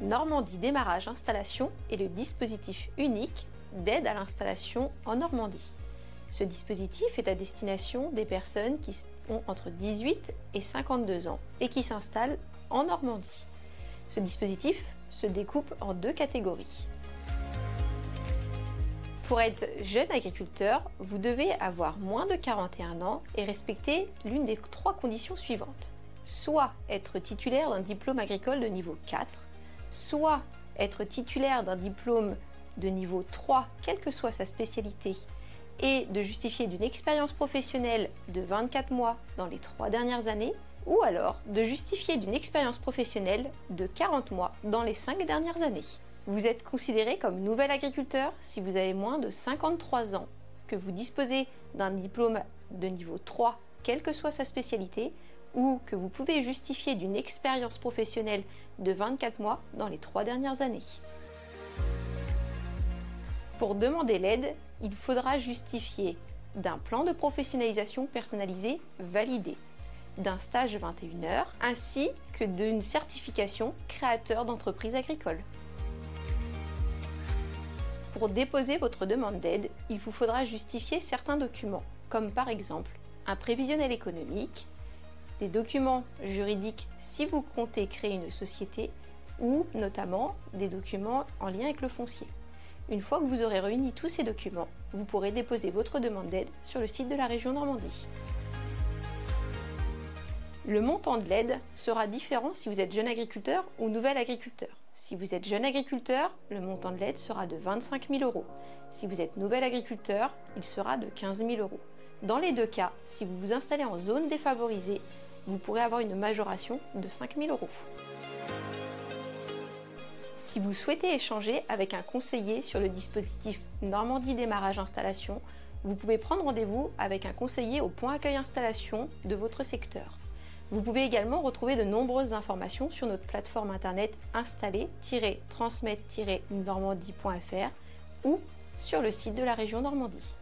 Normandie Démarrage Installation est le dispositif unique d'aide à l'installation en Normandie. Ce dispositif est à destination des personnes qui ont entre 18 et 52 ans et qui s'installent en Normandie. Ce dispositif se découpe en deux catégories. Pour être jeune agriculteur, vous devez avoir moins de 41 ans et respecter l'une des trois conditions suivantes. Soit être titulaire d'un diplôme agricole de niveau 4, soit être titulaire d'un diplôme de niveau 3, quelle que soit sa spécialité, et de justifier d'une expérience professionnelle de 24 mois dans les 3 dernières années, ou alors de justifier d'une expérience professionnelle de 40 mois dans les 5 dernières années. Vous êtes considéré comme nouvel agriculteur si vous avez moins de 53 ans, que vous disposez d'un diplôme de niveau 3, quelle que soit sa spécialité, ou que vous pouvez justifier d'une expérience professionnelle de 24 mois dans les 3 dernières années. Pour demander l'aide, il faudra justifier d'un plan de professionnalisation personnalisé validé, d'un stage 21 heures, ainsi que d'une certification créateur d'entreprise agricole. Pour déposer votre demande d'aide, il vous faudra justifier certains documents, comme par exemple un prévisionnel économique, des documents juridiques si vous comptez créer une société, ou notamment des documents en lien avec le foncier. Une fois que vous aurez réuni tous ces documents, vous pourrez déposer votre demande d'aide sur le site de la région Normandie. Le montant de l'aide sera différent si vous êtes jeune agriculteur ou nouvel agriculteur. Si vous êtes jeune agriculteur, le montant de l'aide sera de 25 000 €. Si vous êtes nouvel agriculteur, il sera de 15 000 €. Dans les deux cas, si vous vous installez en zone défavorisée, vous pourrez avoir une majoration de 5 000 €. Si vous souhaitez échanger avec un conseiller sur le dispositif Normandie Démarrage Installation, vous pouvez prendre rendez-vous avec un conseiller au point accueil installation de votre secteur. Vous pouvez également retrouver de nombreuses informations sur notre plateforme internet installer-transmettre-normandie.fr ou sur le site de la région Normandie.